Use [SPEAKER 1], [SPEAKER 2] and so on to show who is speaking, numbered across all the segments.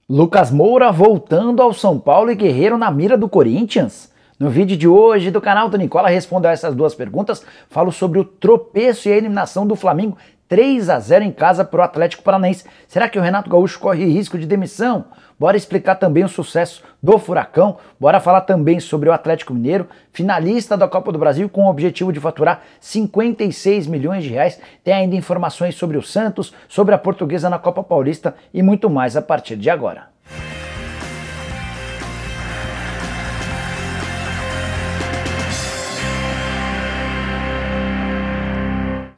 [SPEAKER 1] Lucas Moura voltando ao São Paulo e Guerreiro na mira do Corinthians? No vídeo de hoje do canal do Nicola respondo a essas duas perguntas, falo sobre o tropeço e a eliminação do Flamengo 3-0 em casa para o Atlético Paranaense. Será que o Renato Gaúcho corre risco de demissão? Bora explicar também o sucesso do Furacão, bora falar também sobre o Atlético Mineiro, finalista da Copa do Brasil com o objetivo de faturar 56 milhões de reais. Tem ainda informações sobre o Santos, sobre a Portuguesa na Copa Paulista e muito mais a partir de agora.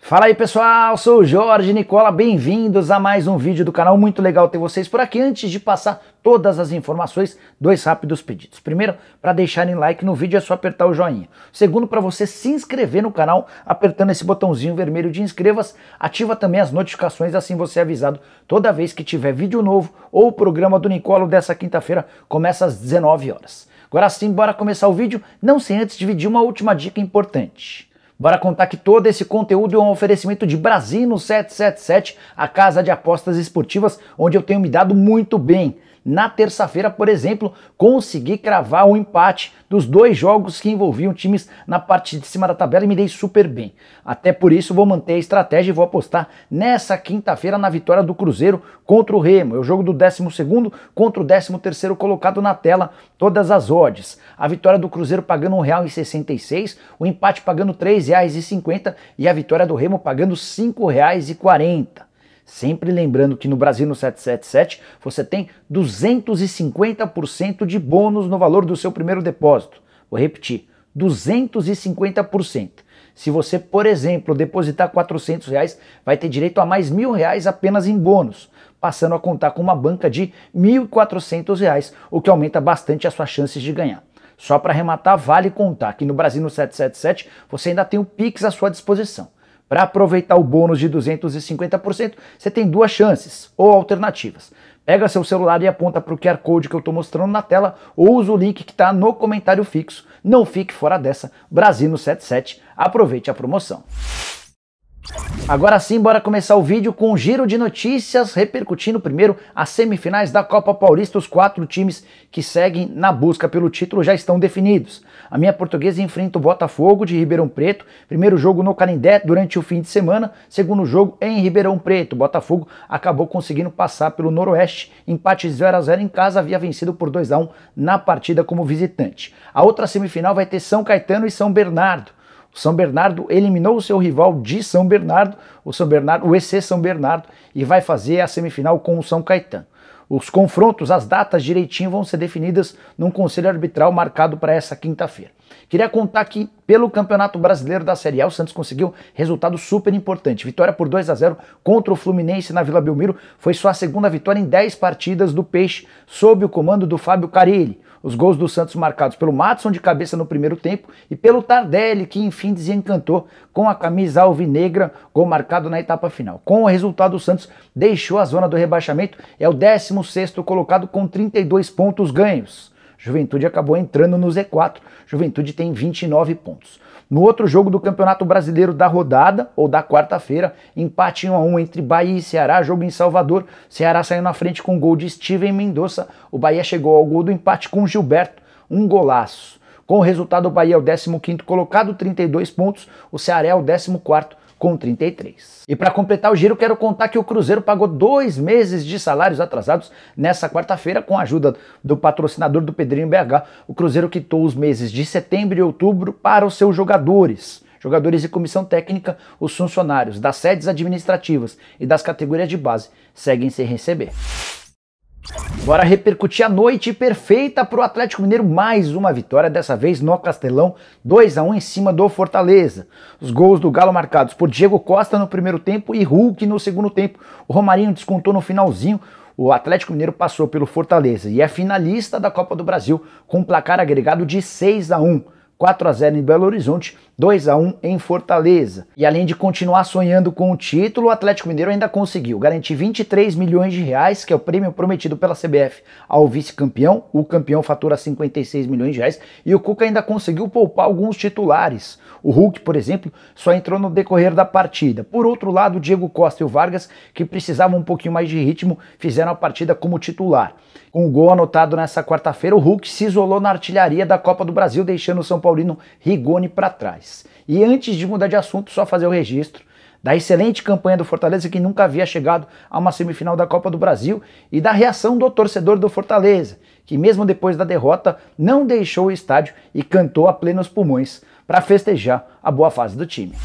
[SPEAKER 1] Fala aí pessoal, sou o Jorge Nicola, bem-vindos a mais um vídeo do canal, muito legal ter vocês por aqui. Antes de passar todas as informações, dois rápidos pedidos. Primeiro, para deixarem like no vídeo é só apertar o joinha. Segundo, para você se inscrever no canal, apertando esse botãozinho vermelho de inscreva-se, ativa também as notificações, assim você é avisado toda vez que tiver vídeo novo ou o programa do Nicola dessa quinta-feira começa às 19 horas. Agora sim, bora começar o vídeo, não sem antes dividir uma última dica importante. Bora contar que todo esse conteúdo é um oferecimento de Brasino 777, a casa de apostas esportivas onde eu tenho me dado muito bem. Na terça-feira, por exemplo, consegui cravar o empate dos dois jogos que envolviam times na parte de cima da tabela e me dei super bem. Até por isso vou manter a estratégia e vou apostar nessa quinta-feira na vitória do Cruzeiro contra o Remo. É o jogo do 12º contra o 13º colocado na tela, todas as odds. A vitória do Cruzeiro pagando R$ 1,66, o empate pagando R$ 3,50 e a vitória do Remo pagando R$ 5,40. Sempre lembrando que no Brasino 777 você tem 250% de bônus no valor do seu primeiro depósito. Vou repetir, 250%. Se você, por exemplo, depositar R$ 400, vai ter direito a mais R$ 1.000 apenas em bônus, passando a contar com uma banca de R$ 1.400, o que aumenta bastante as suas chances de ganhar. Só para arrematar, vale contar que no Brasino 777 você ainda tem o Pix à sua disposição. Para aproveitar o bônus de 250%, você tem duas chances, ou alternativas. Pega seu celular e aponta para o QR Code que eu estou mostrando na tela, ou usa o link que está no comentário fixo. Não fique fora dessa, Brasino 77, aproveite a promoção. Agora sim, bora começar o vídeo com um giro de notícias, repercutindo primeiro as semifinais da Copa Paulista. Os 4 times que seguem na busca pelo título já estão definidos. A minha Portuguesa enfrenta o Botafogo de Ribeirão Preto, primeiro jogo no Canindé durante o fim de semana, segundo jogo em Ribeirão Preto. O Botafogo acabou conseguindo passar pelo Noroeste, empate 0-0 em casa, havia vencido por 2-1 na partida como visitante. A outra semifinal vai ter São Caetano e São Bernardo. O São Bernardo eliminou o seu rival de São Bernardo, o EC São Bernardo, e vai fazer a semifinal com o São Caetano. Os confrontos, as datas direitinho vão ser definidas num conselho arbitral marcado para essa quinta-feira. Queria contar que pelo Campeonato Brasileiro da Série A, o Santos conseguiu resultado super importante. Vitória por 2-0 contra o Fluminense na Vila Belmiro. Foi sua segunda vitória em 10 partidas do Peixe, sob o comando do Fábio Carille. Os gols do Santos marcados pelo Madison de cabeça no primeiro tempo e pelo Tardelli, que enfim desencantou com a camisa alvinegra, gol marcado na etapa final. Com o resultado, o Santos deixou a zona do rebaixamento, é o 16º colocado com 32 pontos ganhos. Juventude acabou entrando no Z4, Juventude tem 29 pontos. No outro jogo do Campeonato Brasileiro da rodada, ou da quarta-feira, empate 1-1 entre Bahia e Ceará, jogo em Salvador. Ceará saiu na frente com gol de Steven Mendonça, o Bahia chegou ao gol do empate com Gilberto, um golaço. Com o resultado, o Bahia é o 15º colocado, 32 pontos, o Ceará é o 14º com 33. E para completar o giro, quero contar que o Cruzeiro pagou 2 meses de salários atrasados nessa quarta-feira com a ajuda do patrocinador do Pedrinho BH. O Cruzeiro quitou os meses de setembro e outubro para os seus jogadores e comissão técnica. Os funcionários das sedes administrativas e das categorias de base seguem sem receber. Bora repercutir a noite perfeita para o Atlético Mineiro, mais uma vitória, dessa vez no Castelão, 2-1 em cima do Fortaleza. Os gols do Galo marcados por Diego Costa no primeiro tempo e Hulk no segundo tempo. O Romarinho descontou no finalzinho. O Atlético Mineiro passou pelo Fortaleza e é finalista da Copa do Brasil com um placar agregado de 6-1. 4-0 em Belo Horizonte, 2-1 em Fortaleza. E além de continuar sonhando com o título, o Atlético Mineiro ainda conseguiu garantir 23 milhões de reais, que é o prêmio prometido pela CBF ao vice-campeão. O campeão fatura 56 milhões de reais e o Cuca ainda conseguiu poupar alguns titulares. O Hulk, por exemplo, só entrou no decorrer da partida. Por outro lado, o Diego Costa e o Vargas, que precisavam um pouquinho mais de ritmo, fizeram a partida como titular. Com o gol anotado nessa quarta-feira, o Hulk se isolou na artilharia da Copa do Brasil, deixando o São Paulino Rigoni para trás. E antes de mudar de assunto, só fazer o registro da excelente campanha do Fortaleza, que nunca havia chegado a uma semifinal da Copa do Brasil, e da reação do torcedor do Fortaleza, que mesmo depois da derrota não deixou o estádio e cantou a plenos pulmões para festejar a boa fase do time.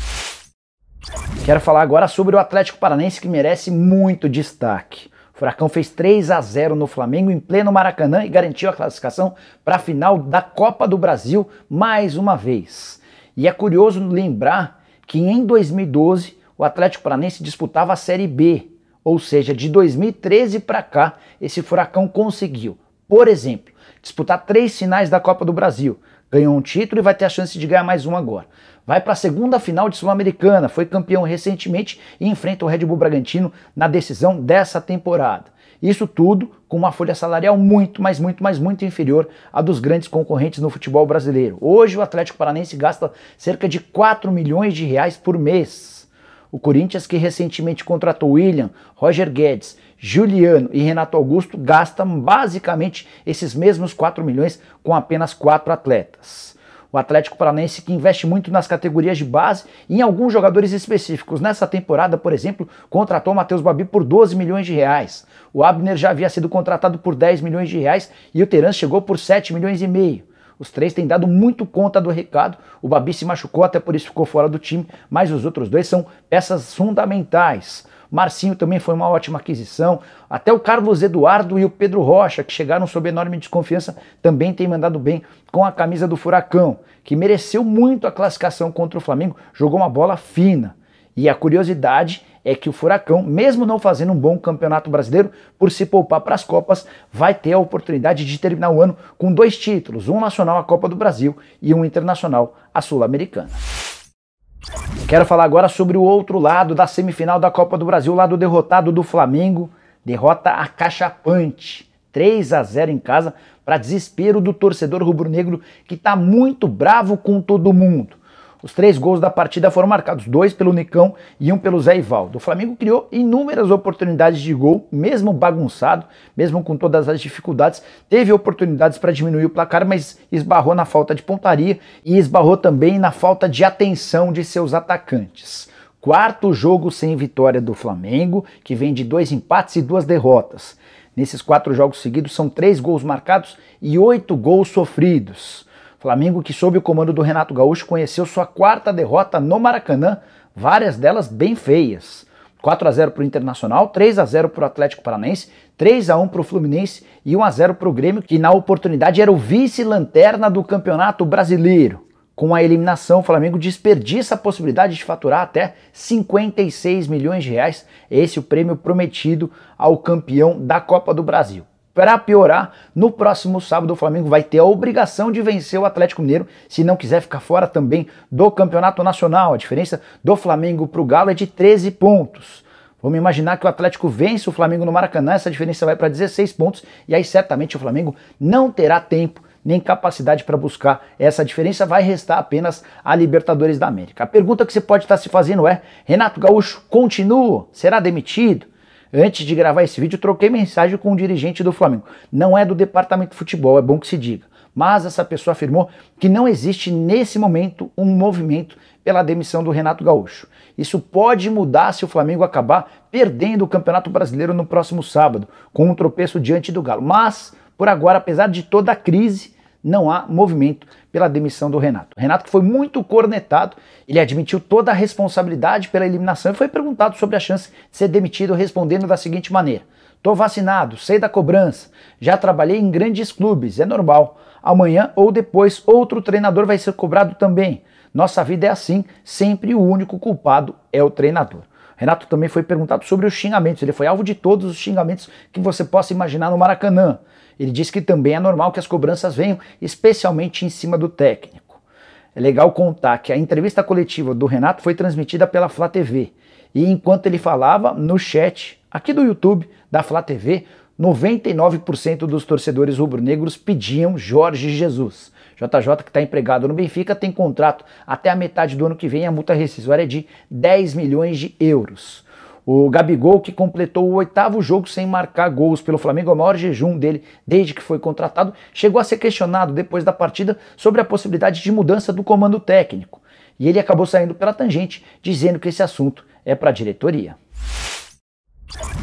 [SPEAKER 1] Quero falar agora sobre o Atlético Paranaense, que merece muito destaque. O Furacão fez 3-0 no Flamengo em pleno Maracanã e garantiu a classificação para a final da Copa do Brasil mais uma vez. E é curioso lembrar que em 2012 o Atlético Paranaense disputava a Série B, ou seja, de 2013 para cá esse Furacão conseguiu, por exemplo, disputar 3 finais da Copa do Brasil, ganhou um título e vai ter a chance de ganhar mais um agora. Vai para a segunda final de Sul-Americana, foi campeão recentemente e enfrenta o Red Bull Bragantino na decisão dessa temporada. Isso tudo com uma folha salarial muito inferior à dos grandes concorrentes no futebol brasileiro. Hoje o Atlético Paranaense gasta cerca de 4 milhões de reais por mês. O Corinthians, que recentemente contratou William, Roger Guedes, Juliano e Renato Augusto, gasta basicamente esses mesmos 4 milhões com apenas 4 atletas. O Atlético Paranaense, que investe muito nas categorias de base e em alguns jogadores específicos. Nessa temporada, por exemplo, contratou o Matheus Babi por 12 milhões de reais. O Abner já havia sido contratado por 10 milhões de reais e o Terans chegou por 7 milhões e meio. Os três têm dado muito conta do recado. O Babi se machucou, até por isso ficou fora do time, mas os outros dois são peças fundamentais. Marcinho também foi uma ótima aquisição. Até o Carlos Eduardo e o Pedro Rocha, que chegaram sob enorme desconfiança, também têm mandado bem com a camisa do Furacão, que mereceu muito a classificação contra o Flamengo, jogou uma bola fina. E a curiosidade é que o Furacão, mesmo não fazendo um bom campeonato brasileiro, por se poupar para as Copas, vai ter a oportunidade de terminar o ano com 2 títulos, um nacional, a Copa do Brasil, e um internacional, a Sul-Americana. Quero falar agora sobre o outro lado da semifinal da Copa do Brasil, o lado derrotado do Flamengo, derrota acachapante, 3-0 em casa, para desespero do torcedor rubro-negro, que está muito bravo com todo mundo. Os 3 gols da partida foram marcados, 2 pelo Nicão e 1 pelo Zé Ivaldo. O Flamengo criou inúmeras oportunidades de gol, mesmo bagunçado, mesmo com todas as dificuldades. Teve oportunidades para diminuir o placar, mas esbarrou na falta de pontaria e esbarrou também na falta de atenção de seus atacantes. 4º jogo sem vitória do Flamengo, que vem de 2 empates e 2 derrotas. Nesses 4 jogos seguidos são 3 gols marcados e 8 gols sofridos. Flamengo, que sob o comando do Renato Gaúcho conheceu sua 4ª derrota no Maracanã, várias delas bem feias. 4-0 para o Internacional, 3-0 para o Atlético Paranaense, 3-1 para o Fluminense e 1-0 para o Grêmio, que na oportunidade era o vice-lanterna do Campeonato Brasileiro. Com a eliminação, o Flamengo desperdiça a possibilidade de faturar até 56 milhões de reais, esse é o prêmio prometido ao campeão da Copa do Brasil. Para piorar, no próximo sábado o Flamengo vai ter a obrigação de vencer o Atlético Mineiro, se não quiser ficar fora também do Campeonato Nacional. A diferença do Flamengo para o Galo é de 13 pontos. Vamos imaginar que o Atlético vence o Flamengo no Maracanã, essa diferença vai para 16 pontos e aí certamente o Flamengo não terá tempo nem capacidade para buscar essa diferença, vai restar apenas a Libertadores da América. A pergunta que você pode estar se fazendo é: Renato Gaúcho continua? Será demitido? Antes de gravar esse vídeo, troquei mensagem com um dirigente do Flamengo. Não é do departamento de futebol, é bom que se diga. Mas essa pessoa afirmou que não existe nesse momento um movimento pela demissão do Renato Gaúcho. Isso pode mudar se o Flamengo acabar perdendo o Campeonato Brasileiro no próximo sábado, com um tropeço diante do Galo. Mas, por agora, apesar de toda a crise, não há movimento pela demissão do Renato. O Renato, que foi muito cornetado, ele admitiu toda a responsabilidade pela eliminação e foi perguntado sobre a chance de ser demitido, respondendo da seguinte maneira: "Tô vacinado, sei da cobrança, já trabalhei em grandes clubes, é normal. Amanhã ou depois outro treinador vai ser cobrado também. Nossa vida é assim, sempre o único culpado é o treinador." Renato também foi perguntado sobre os xingamentos, ele foi alvo de todos os xingamentos que você possa imaginar no Maracanã. Ele disse que também é normal que as cobranças venham, especialmente em cima do técnico. É legal contar que a entrevista coletiva do Renato foi transmitida pela Flá TV. E enquanto ele falava, no chat aqui do YouTube da Flá TV, 99% dos torcedores rubro-negros pediam Jorge Jesus. JJ, que está empregado no Benfica, tem contrato até a metade do ano que vem e a multa rescisória é de 10 milhões de euros. O Gabigol, que completou o 8º jogo sem marcar gols pelo Flamengo, o maior jejum dele desde que foi contratado, chegou a ser questionado depois da partida sobre a possibilidade de mudança do comando técnico. E ele acabou saindo pela tangente, dizendo que esse assunto é para a diretoria.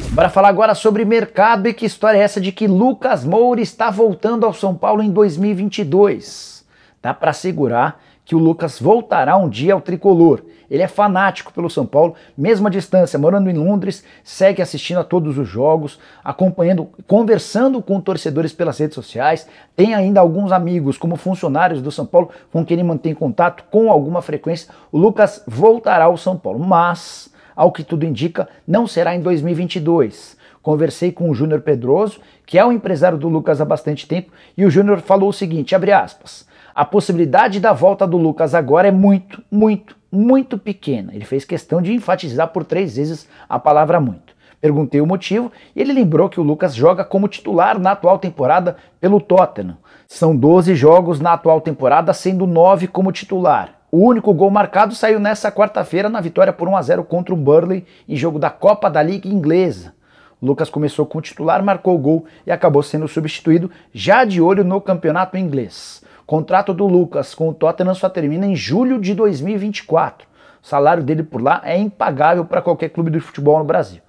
[SPEAKER 1] Bora falar agora sobre mercado e que história é essa de que Lucas Moura está voltando ao São Paulo em 2022. Dá para assegurar que o Lucas voltará um dia ao tricolor. Ele é fanático pelo São Paulo, mesmo à distância, morando em Londres, segue assistindo a todos os jogos, acompanhando, conversando com torcedores pelas redes sociais, tem ainda alguns amigos como funcionários do São Paulo com quem ele mantém contato com alguma frequência. O Lucas voltará ao São Paulo, mas, ao que tudo indica, não será em 2022. Conversei com o Júnior Pedroso, que é o empresário do Lucas há bastante tempo, e o Júnior falou o seguinte, abre aspas, a possibilidade da volta do Lucas agora é muito pequena. Ele fez questão de enfatizar por 3 vezes a palavra muito. Perguntei o motivo e ele lembrou que o Lucas joga como titular na atual temporada pelo Tottenham. São 12 jogos na atual temporada, sendo 9 como titular. O único gol marcado saiu nessa quarta-feira na vitória por 1-0 contra o Burnley em jogo da Copa da Liga Inglesa. O Lucas começou como titular, marcou o gol e acabou sendo substituído já de olho no campeonato inglês. O contrato do Lucas com o Tottenham só termina em julho de 2024. O salário dele por lá é impagável para qualquer clube de futebol no Brasil.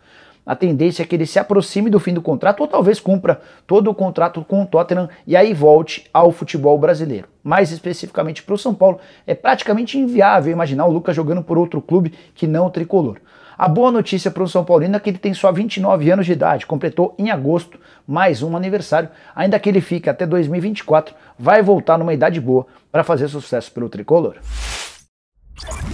[SPEAKER 1] A tendência é que ele se aproxime do fim do contrato ou talvez cumpra todo o contrato com o Tottenham e aí volte ao futebol brasileiro. Mais especificamente para o São Paulo, é praticamente inviável imaginar o Lucas jogando por outro clube que não o tricolor. A boa notícia para o São Paulino é que ele tem só 29 anos de idade, completou em agosto mais um aniversário, ainda que ele fique até 2024, vai voltar numa idade boa para fazer sucesso pelo tricolor.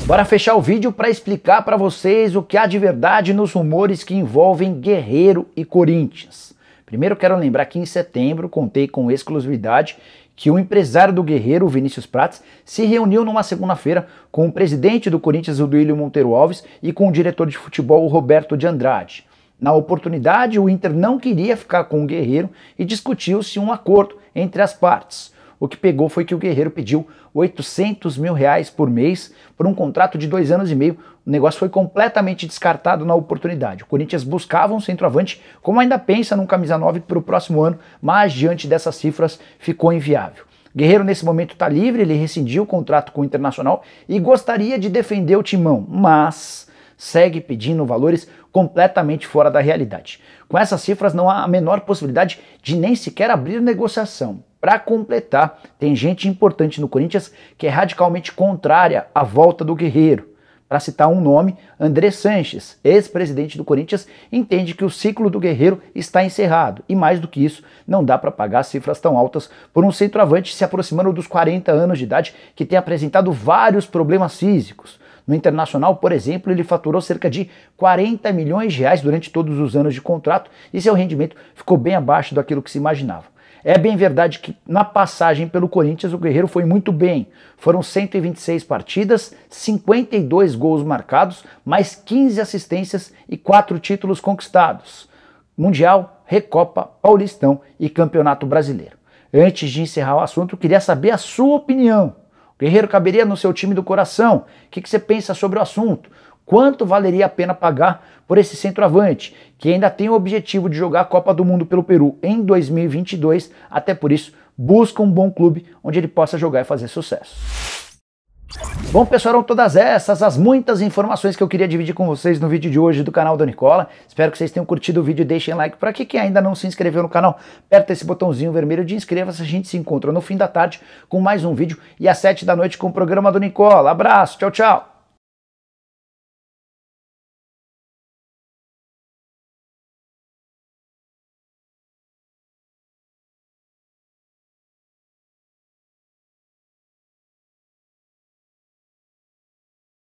[SPEAKER 1] Bora fechar o vídeo para explicar para vocês o que há de verdade nos rumores que envolvem Guerreiro e Corinthians. Primeiro quero lembrar que em setembro contei com exclusividade que o empresário do Guerreiro, o Vinícius Prats, se reuniu numa segunda-feira com o presidente do Corinthians, o Duílio Monteiro Alves, e com o diretor de futebol, o Roberto de Andrade. Na oportunidade, o Inter não queria ficar com o Guerreiro e discutiu-se um acordo entre as partes. O que pegou foi que o Guerreiro pediu R$800 mil por mês por um contrato de 2 anos e meio. O negócio foi completamente descartado na oportunidade. O Corinthians buscava um centroavante, como ainda pensa num camisa 9 para o próximo ano, mas diante dessas cifras ficou inviável. Guerreiro nesse momento está livre, ele rescindiu o contrato com o Internacional e gostaria de defender o timão, mas segue pedindo valores completamente fora da realidade. Com essas cifras não há a menor possibilidade de nem sequer abrir negociação. Para completar, tem gente importante no Corinthians que é radicalmente contrária à volta do Guerreiro. Para citar um nome, André Sanches, ex-presidente do Corinthians, entende que o ciclo do Guerreiro está encerrado. E mais do que isso, não dá para pagar cifras tão altas por um centroavante se aproximando dos 40 anos de idade que tem apresentado vários problemas físicos. No Internacional, por exemplo, ele faturou cerca de R$40 milhões durante todos os anos de contrato e seu rendimento ficou bem abaixo daquilo que se imaginava. É bem verdade que na passagem pelo Corinthians o Guerreiro foi muito bem. Foram 126 partidas, 52 gols marcados, mais 15 assistências e 4 títulos conquistados. Mundial, Recopa, Paulistão e Campeonato Brasileiro. Antes de encerrar o assunto, eu queria saber a sua opinião. O Guerreiro caberia no seu time do coração? O que você pensa sobre o assunto? Quanto valeria a pena pagar por esse centroavante, que ainda tem o objetivo de jogar a Copa do Mundo pelo Peru em 2022, até por isso busca um bom clube onde ele possa jogar e fazer sucesso. Bom, pessoal, eram todas essas as muitas informações que eu queria dividir com vocês no vídeo de hoje do canal do Nicola. Espero que vocês tenham curtido o vídeo e deixem like por aqui. Quem ainda não se inscreveu no canal, aperta esse botãozinho vermelho de inscreva-se. A gente se encontra no fim da tarde com mais um vídeo e às 7 da noite com o programa do Nicola. Abraço, tchau, tchau!